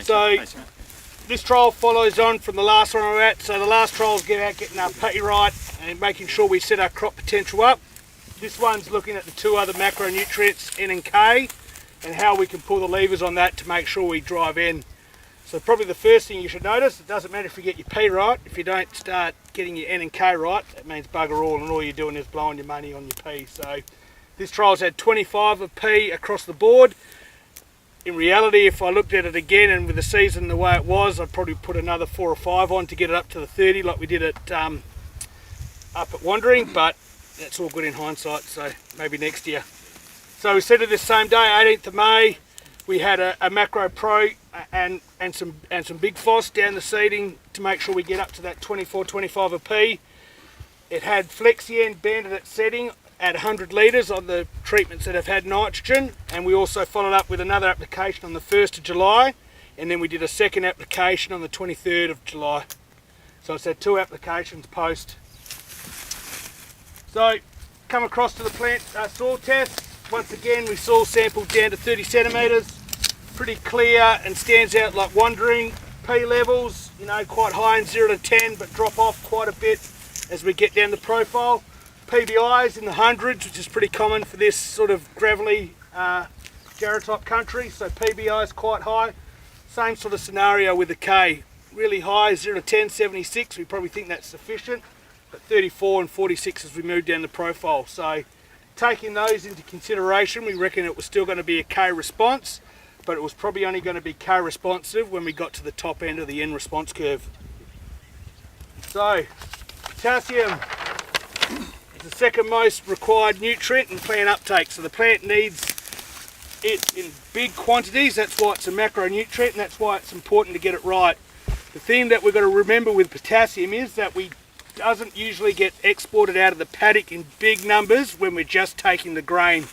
So this trial follows on from the last one we're at. So the last trial is getting our P right and making sure we set our crop potential up. This one's looking at the two other macronutrients, N and K, and how we can pull the levers on that to make sure we drive N. So probably the first thing you should notice, it doesn't matter if you get your P right, if you don't start getting your N and K right, it means bugger all, and all you're doing is blowing your money on your P. So this trial's had 25 of P across the board. In reality, if I looked at it again and with the season the way it was, I'd probably put another 4 or 5 on to get it up to the 30 like we did at up at Wandering, but that's all good in hindsight, so maybe next year. So we said it this same day, 18th of May, we had a Macro Pro and some Big Phos down the seeding to make sure we get up to that 24, 25 of P. It had Flexien banded at setting at 100 litres on the treatments that have had nitrogen, and we also followed up with another application on the 1st of July, and then we did a second application on the 23rd of July. So it's had 2 applications post. So come across to the plant soil test. Once again, we soil sampled down to 30 centimetres, pretty clear and stands out like Wandering. P levels, you know, quite high in 0 to 10, but drop off quite a bit as we get down the profile. PBIs in the hundreds, which is pretty common for this sort of gravelly jarrah type country, so PBI is quite high. Same sort of scenario with the K, really high, 0 to 10, 76, we probably think that's sufficient, but 34 and 46 as we move down the profile. So taking those into consideration, we reckon it was still going to be a K response, but it was probably only going to be K responsive when we got to the top end of the N response curve. So potassium, the second most required nutrient in plant uptake, so the plant needs it in big quantities. That's why it's a macronutrient, and that's why it's important to get it right. The thing that we've got to remember with potassium is that we doesn't usually get exported out of the paddock in big numbers when we're just taking the grain,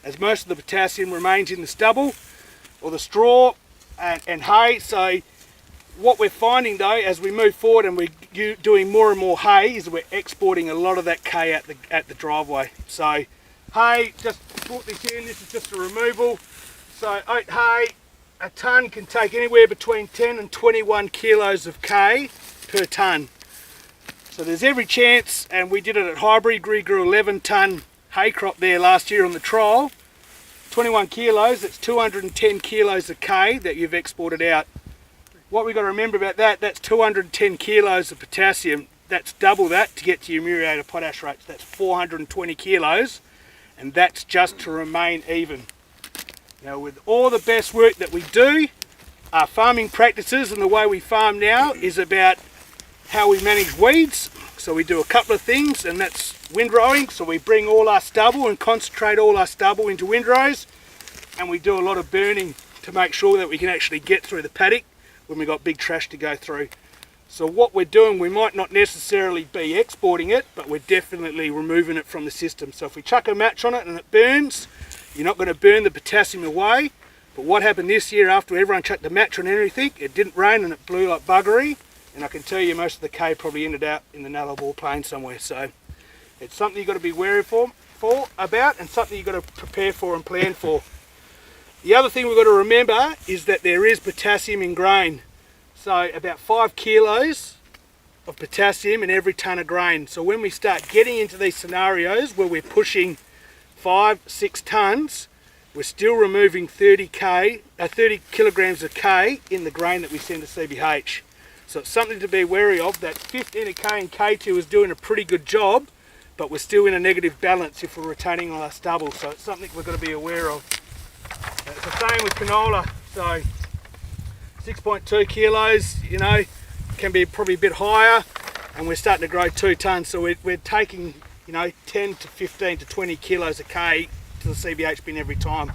as most of the potassium remains in the stubble or the straw and hay. So what we're finding though, as we move forward and we're doing more and more hay, is we're exporting a lot of that K at the driveway. So hay, just brought this in, this is just a removal. So oat hay, a tonne can take anywhere between 10 and 21 kilos of K per tonne. So there's every chance, and we did it at Highbury, grew 11 tonne hay crop there last year on the trial. 21 kilos, that's 210 kilos of K that you've exported out. What we've got to remember about that, that's 210 kilos of potassium. That's double that to get to your muriated potash rates. That's 420 kilos, and that's just to remain even. Now with all the best work that we do, our farming practices and the way we farm now is about how we manage weeds. So we do a couple of things, and that's windrowing. So we bring all our stubble and concentrate all our stubble into windrows, and we do a lot of burning to make sure that we can actually get through the paddock when we've got big trash to go through. So what we're doing, we might not necessarily be exporting it, but we're definitely removing it from the system. So if we chuck a match on it and it burns, you're not going to burn the potassium away. But what happened this year after everyone chucked the match on everything, it didn't rain and it blew like buggery, and I can tell you most of the K probably ended up in the Nullarbor Plain somewhere. So it's something you've got to be wary about, and something you've got to prepare for and plan for. The other thing we've got to remember is that there is potassium in grain. So about 5 kilos of potassium in every tonne of grain. So when we start getting into these scenarios where we're pushing 5, 6 tonnes, we're still removing 30 kilograms of K in the grain that we send to CBH. So it's something to be wary of, that 15 of K and K2 is doing a pretty good job, but we're still in a negative balance if we're retaining all our stubble. So it's something we've got to be aware of. It's the same with canola. So 6.2 kilos, you know, can be probably a bit higher, and we're starting to grow 2 tonnes. So we're taking, you know, 10 to 15 to 20 kilos of K to the CBH bin every time.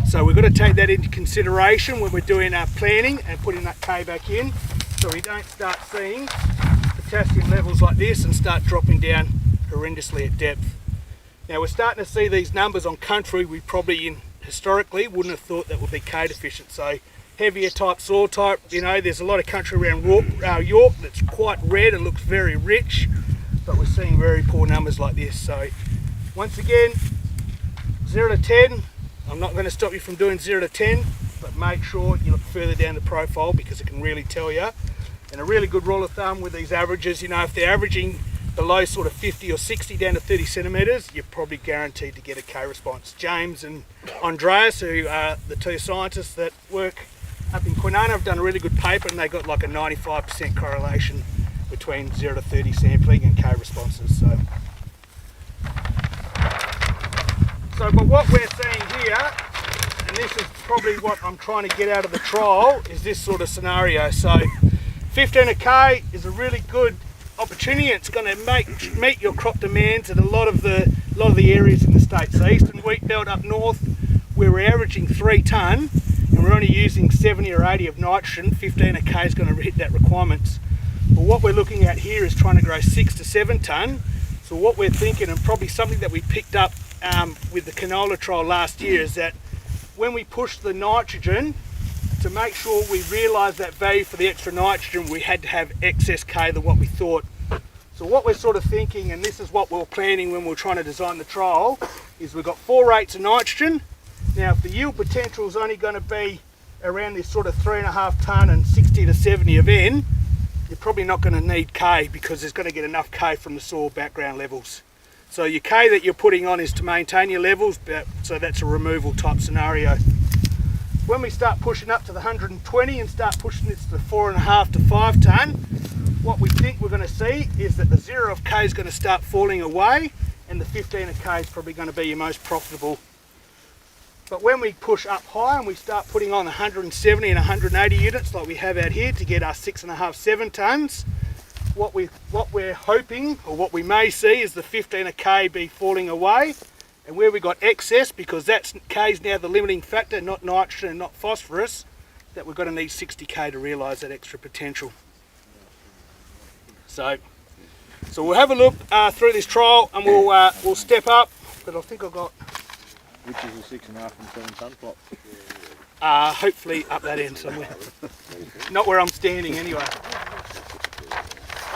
So we've got to take that into consideration when we're doing our planning and putting that K back in, so we don't start seeing potassium levels like this and start dropping down horrendously at depth. Now we're starting to see these numbers on country we probably historically wouldn't have thought that would be K deficient. So heavier type soil type, you know, there's a lot of country around York that's quite red and looks very rich, but we're seeing very poor numbers like this. So once again, 0 to 10, I'm not going to stop you from doing 0 to 10. but make sure you look further down the profile because it can really tell you. And a really good rule of thumb with these averages, you know, if they're averaging below sort of 50 or 60 down to 30 centimetres, you're probably guaranteed to get a K response. James and Andreas, who are the two scientists that work up in Kwinana, have done a really good paper, and they got like a 95% correlation between 0 to 30 sampling and K responses. But what we're seeing here, and this is probably what I'm trying to get out of the trial, is this sort of scenario. So 15 K is a really good opportunity. It's going to meet your crop demands in a lot of the areas in the state. So Eastern Wheat Belt up north, where we're averaging 3 tonne and we're only using 70 or 80 of nitrogen, 15 K is going to hit that requirements. But what we're looking at here is trying to grow 6 to 7 tonne. So what we're thinking, and probably something that we picked up with the canola trial last year, is that when we push the nitrogen, to make sure we realise that value for the extra nitrogen, we had to have excess K than what we thought. So what we're sort of thinking, and this is what we were planning when we were trying to design the trial, is we've got 4 rates of nitrogen. Now if the yield potential is only going to be around this sort of 3.5 tonne and 60 to 70 of N, you're probably not going to need K because it's going to get enough K from the soil background levels. So your K that you're putting on is to maintain your levels, so that's a removal type scenario. When we start pushing up to the 120 and start pushing this to 4.5 to 5 tonne, what we think we're going to see is that the 0 of K is going to start falling away, and the 15 of K is probably going to be your most profitable. But when we push up high and we start putting on 170 and 180 units like we have out here to get our 6.5, 7 tonnes, what we're hoping, or what we may see, is the 15 of K be falling away, and where we got excess, because that's K is now the limiting factor, not nitrogen and not phosphorus, that we're going to need 60 K to realise that extra potential. So we'll have a look through this trial, and we'll step up. But I think I've got, which is a 6.5 and 7 tonne plot. Hopefully up that end somewhere. Not where I'm standing anyway.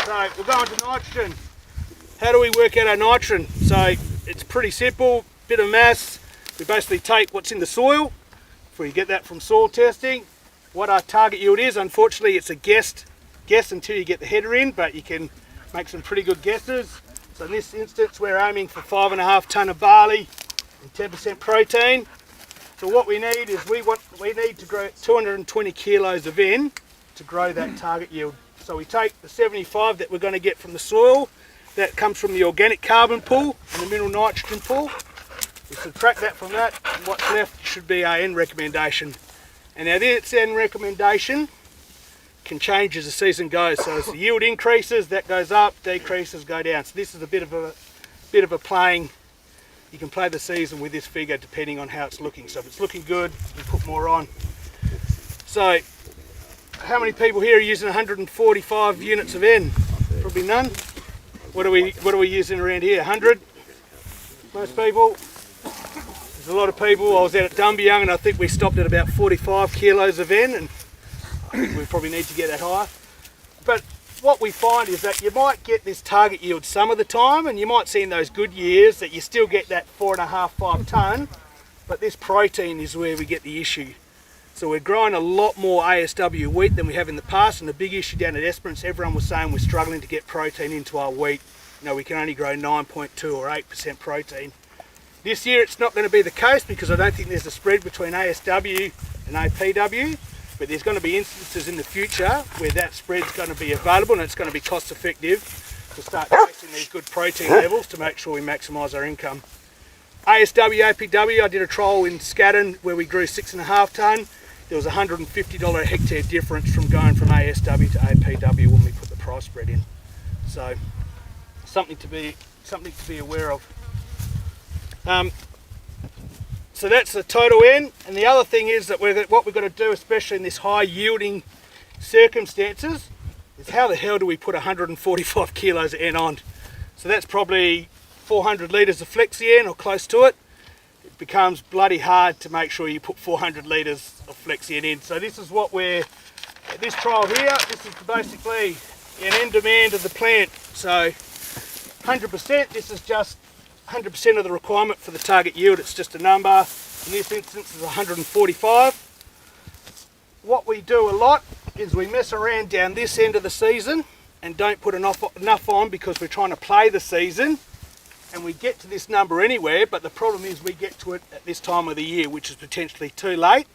So we're going to nitrogen. How do we work out our nitrogen? So it's pretty simple, bit of mass. We basically take what's in the soil. If we get that from soil testing, what our target yield is, unfortunately it's a guess until you get the header in, but you can make some pretty good guesses. So in this instance we're aiming for 5.5 tonne of barley and 10% protein. So what we need is we need to grow 220 kilos of N to grow that target yield. So we take the 75 that we're going to get from the soil, that comes from the organic carbon pool and the mineral nitrogen pool. We subtract that from that, and what's left should be our N recommendation. And now this N recommendation can change as the season goes. So as the yield increases, that goes up, decreases, go down. So this is a bit of a playing. You can play the season with this figure depending on how it's looking. So if it's looking good, you put more on. So how many people here are using 145 units of N? Probably none. What are we using around here? 100? Most people. There's a lot of people. I was out at Dumbiung and I think we stopped at about 45 kilos of N, and I think we probably need to get that higher. But what we find is that you might get this target yield some of the time, and you might see in those good years that you still get that 4.5, 5 tonne, but this protein is where we get the issue. So we're growing a lot more ASW wheat than we have in the past, and the big issue down at Esperance, everyone was saying we're struggling to get protein into our wheat. You know, we can only grow 9.2 or 8% protein. This year it's not going to be the case because I don't think there's a spread between ASW and APW, but there's going to be instances in the future where that spread's going to be available and it's going to be cost effective to start chasing these good protein levels to make sure we maximise our income. ASW, APW, I did a trial in Scadden where we grew 6.5 tonne. There was a $150 a hectare difference from going from ASW to APW when we put the price spread in. So something to be aware of. So that's the total N, and the other thing is that what we've got to do, especially in this high yielding circumstances, is how the hell do we put 145 kilos of N on? So that's probably 400 litres of Flexi N or close to it. It becomes bloody hard to make sure you put 400 litres of Flexi N in. So this is what we're, this trial here, this is basically an N demand of the plant. So 100%, this is just 100% of the requirement for the target yield. It's just a number. In this instance it's 145. what we do a lot is we mess around down this end of the season and don't put enough on because we're trying to play the season, and we get to this number anywhere, but the problem is we get to it at this time of the year, which is potentially too late,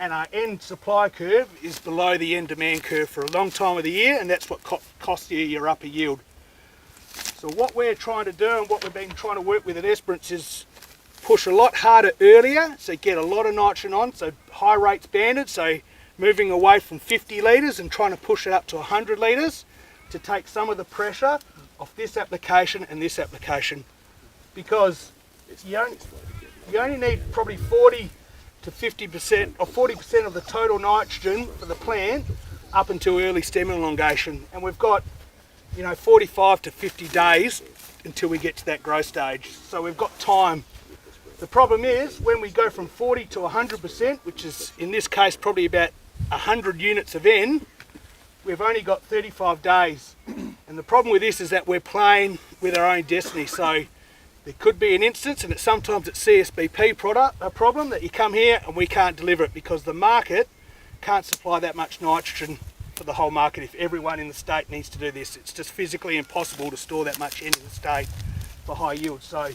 and our end supply curve is below the end demand curve for a long time of the year, and that's what costs you your upper yield. So what we're trying to do and what we've been trying to work with at Esperance is push a lot harder earlier, so get a lot of nitrogen on, so high rates banded, so moving away from 50 litres and trying to push it up to 100 litres to take some of the pressure off this application and this application, because you only need probably 40 to 50% or 40% of the total nitrogen for the plant up until early stem elongation, and we've got 45 to 50 days until we get to that growth stage, so we've got time. The problem is when we go from 40 to 100%, which is in this case probably about 100 units of N, we've only got 35 days. And the problem with this is that we're playing with our own destiny. So there could be an instance, and sometimes it's CSBP problem, that you come here and we can't deliver it because the market can't supply that much nitrogen for the whole market if everyone in the state needs to do this. It's just physically impossible to store that much in the state for high yield. So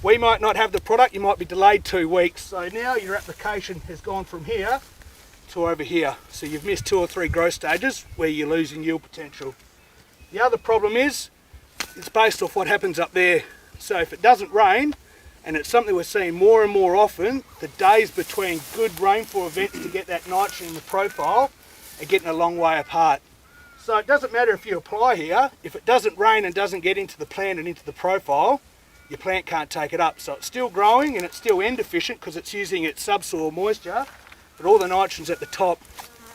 we might not have the product, you might be delayed 2 weeks. So now your application has gone from here to over here. So you've missed 2 or 3 growth stages where you're losing yield potential. The other problem is, it's based off what happens up there. So if it doesn't rain, and it's something we're seeing more and more often, the days between good rainfall events to get that nitrogen in the profile are getting a long way apart. So it doesn't matter if you apply here, if it doesn't rain and doesn't get into the plant and into the profile, your plant can't take it up. So it's still growing and it's still end efficient because it's using its subsoil moisture, but all the nitrogen's at the top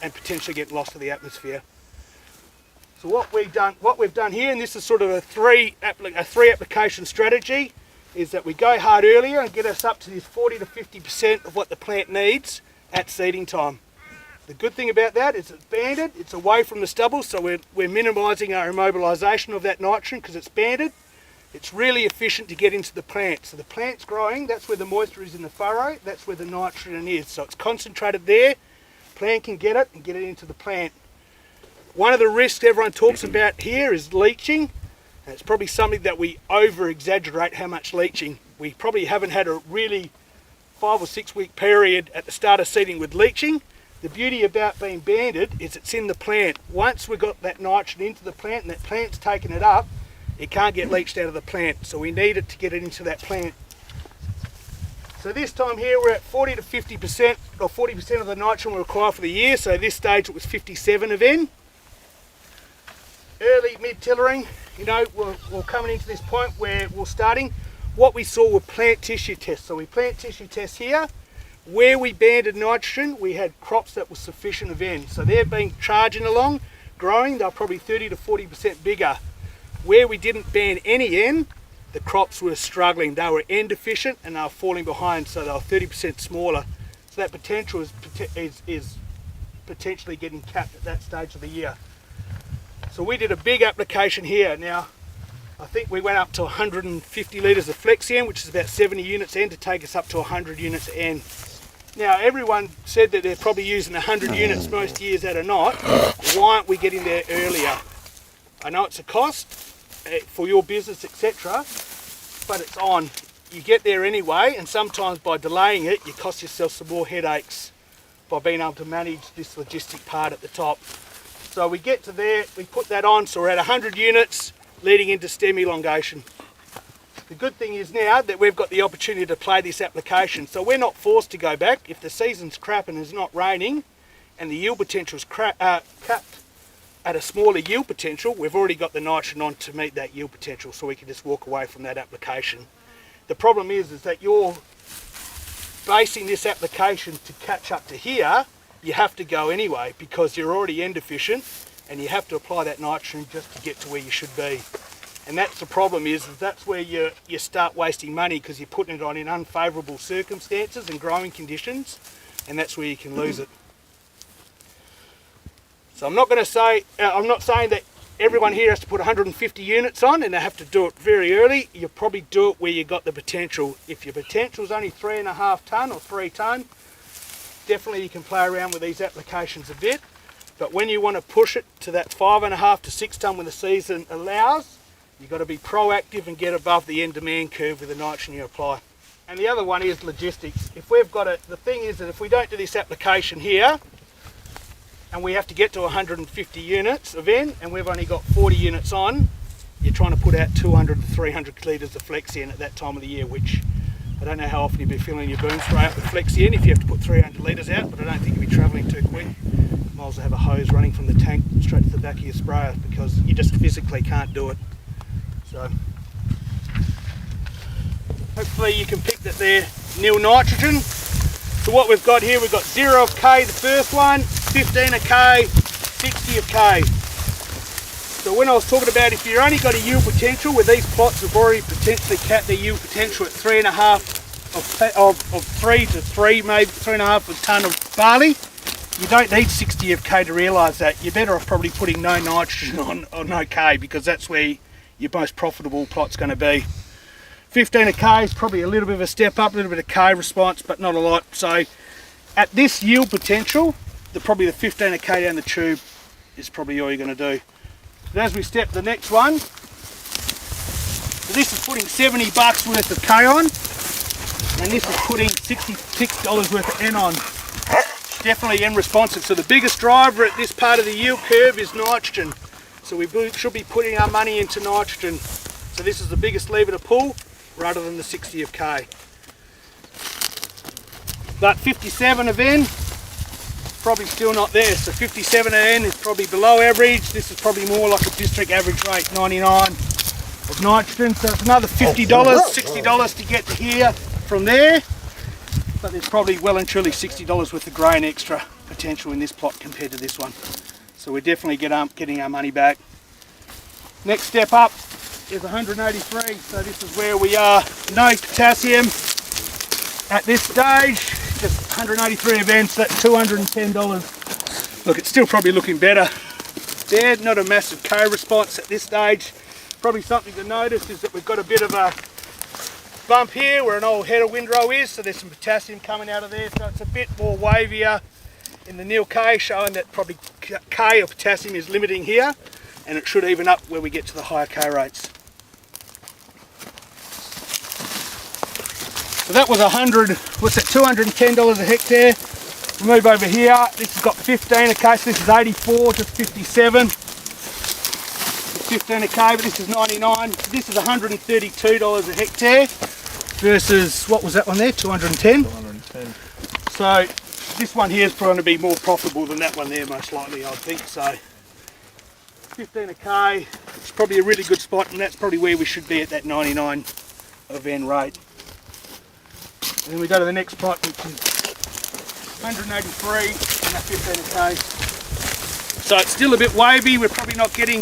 and potentially get lost to the atmosphere. So what we've done here, and this is sort of a three application strategy, is that we go hard earlier and get us up to this 40 to 50% of what the plant needs at seeding time. The good thing about that is it's banded, it's away from the stubble, so we're minimising our immobilisation of that nitrogen because it's banded. It's really efficient to get into the plant. So the plant's growing, that's where the moisture is in the furrow, that's where the nitrogen is. So it's concentrated there, plant can get it and get it into the plant. One of the risks everyone talks about here is leaching. And it's probably something that we over-exaggerate how much leaching. We probably haven't had a really 5 or 6 week period at the start of seeding with leaching. The beauty about being banded is it's in the plant. Once we've got that nitrogen into the plant and that plant's taken it up, it can't get leached out of the plant. So we need it to get it into that plant. So this time here we're at 40 to 50% or 40% of the nitrogen we require for the year. So this stage it was 57 of N. Early mid-tillering, we're coming into this point where we're starting. What we saw were plant tissue tests. So we plant tissue tests here. Where we banded nitrogen, we had crops that were sufficient of N. So they're being charging along, growing, they're probably 30 to 40% bigger. Where we didn't band any N, the crops were struggling. They were N deficient and they were falling behind, so they were 30% smaller. So that potential is potentially getting capped at that stage of the year. So we did a big application here. Now, I think we went up to 150 litres of Flexian, which is about 70 units N, to take us up to 100 units N. Now, everyone said that they're probably using 100 units most years that are not. Why aren't we getting there earlier? I know it's a cost for your business, etc., but it's on. You get there anyway, and sometimes by delaying it, you cost yourself some more headaches by being able to manage this logistic part at the top. So we get to there, we put that on, so we're at 100 units leading into stem elongation. The good thing is now that we've got the opportunity to play this application, so we're not forced to go back. If the season's crap and it's not raining and the yield potential is capped at a smaller yield potential, we've already got the nitrogen on to meet that yield potential, so we can just walk away from that application. The problem is that you're basing this application to catch up to here. You have to go anyway because you're already end deficient and you have to apply that nitrogen just to get to where you should be. And that's the problem is that's where you start wasting money because you're putting it on in unfavourable circumstances and growing conditions, and that's where you can lose it. So I'm not saying that everyone here has to put 150 units on and they have to do it very early. You probably do it where you got the potential. If your potential is only 3.5 tonne or 3 tonne, definitely you can play around with these applications a bit, but when you want to push it to that 5.5 to 6 tonne when the season allows, you've got to be proactive and get above the end demand curve with the nitrogen you apply. And the other one is logistics. If we've got it, the thing is that if we don't do this application here, and we have to get to 150 units of N, and we've only got 40 units on, you're trying to put out 200 to 300 litres of Flexion at that time of the year, which I don't know how often you'll be filling your boom spray up with Flexion if you have to put 300 litres out, but I don't think you'll be travelling too quick. Might as well have a hose running from the tank straight to the back of your sprayer, because you just physically can't do it. So hopefully you can pick that they're nil nitrogen. So what we've got here, we've got 0 of K, the first one, 15 of K, 60 of K. So when I was talking about if you've only got a yield potential, where these plots have already potentially capped their yield potential at 3.5 of 3 to 3, maybe 3.5 a tonne of barley, you don't need 60 of K to realise that. You're better off probably putting no nitrogen on or no K, because that's where your most profitable plot's going to be. 15 of K is probably a little bit of a step up, a little bit of K response, but not a lot. So at this yield potential, probably the 15 of K down the tube is probably all you're going to do. But as we step to the next one, so this is putting $70 worth of K on, and this is putting $66 worth of N on. Definitely N responsive. So the biggest driver at this part of the yield curve is nitrogen. So we should be putting our money into nitrogen. So this is the biggest lever to pull, rather than the 60 of K. But 57 of N, probably still not there. So 57 of N is probably below average. This is probably more like a district average rate, 99 of nitrogen. So it's another $50, $60 to get to here from there. But there's probably well and truly $60 worth of grain extra potential in this plot compared to this one. So we're definitely getting our money back. Next step up is 183. So this is where we are. No potassium at this stage. Just 183 events, that's $210. Look, it's still probably looking better there. Not a massive K response at this stage. Probably something to notice is that we've got a bit of a bump here where an old header windrow is, so there's some potassium coming out of there, so it's a bit more wavier in the nil K, showing that probably K or potassium is limiting here, and it should even up where we get to the higher K rates. So that was $210 a hectare. We move over here, this has got 15 a K, so this is 84 to 57. 15 a K, but this is 99. This is $132 a hectare versus, what was that one there, 210? 210. So this one here is probably going to be more profitable than that one there, most likely, I think. So 15 a K, it's probably a really good spot, and that's probably where we should be at that 99 of N rate. And then we go to the next plot, which is 183 and that 15 a K. So it's still a bit wavy. We're probably not getting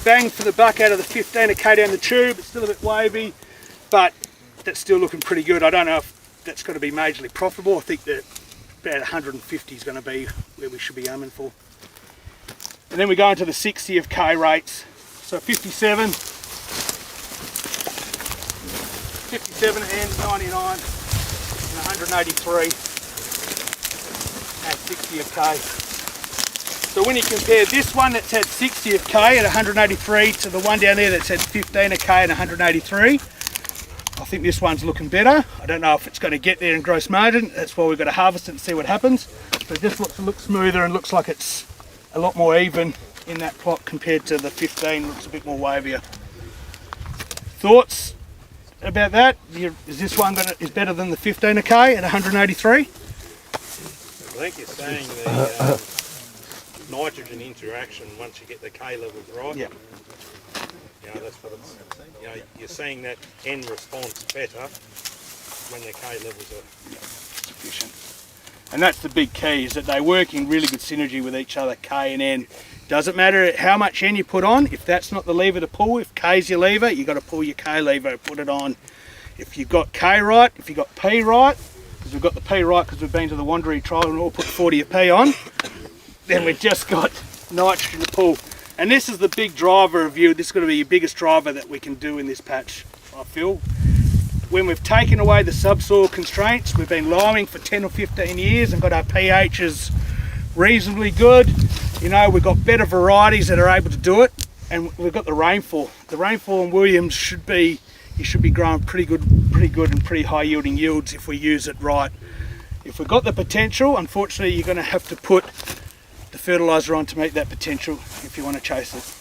bang for the buck out of the 15 a K down the tube. It's still a bit wavy, but that's still looking pretty good. I don't know if that's going to be majorly profitable. I think that about 150 is going to be where we should be aiming for. And then we go into the 60 of K rates. So 57 and 99 and 183 at 60 of K. So when you compare this one that's had 60 of K at 183 to the one down there that's had 15 of K at 183, I think this one's looking better. I don't know if it's going to get there in gross margin. That's why we've got to harvest it and see what happens. But it just looks a lot smoother and looks like it's a lot more even in that plot compared to the 15. Looks a bit more wavier. Thoughts about that? Is this one is better than the 15 of K at 183? I think you're saying the nitrogen interaction once you get the K levels right. Yeah. You know, that's what it's, you know, you're seeing that N response better when the K levels are sufficient. And that's the big key, is that they work in really good synergy with each other, K and N. Doesn't matter how much N you put on, if that's not the lever to pull, if K's your lever, you've got to pull your K lever and put it on. If you've got K right, if you've got P right, because we've got the P right because we've been to the Wanderoo trial and all put 40 of P on, then we've just got nitrogen to pull. And this is the big driver of you. This is going to be your biggest driver that we can do in this patch, I feel. when we've taken away the subsoil constraints, we've been lime for 10 or 15 years and got our pHs reasonably good. You know, we've got better varieties that are able to do it, and we've got the rainfall. The rainfall in Williams should be, you should be growing pretty good and pretty high yielding yields if we use it right. If we've got the potential, unfortunately you're going to have to put the fertiliser on to meet that potential if you want to chase it.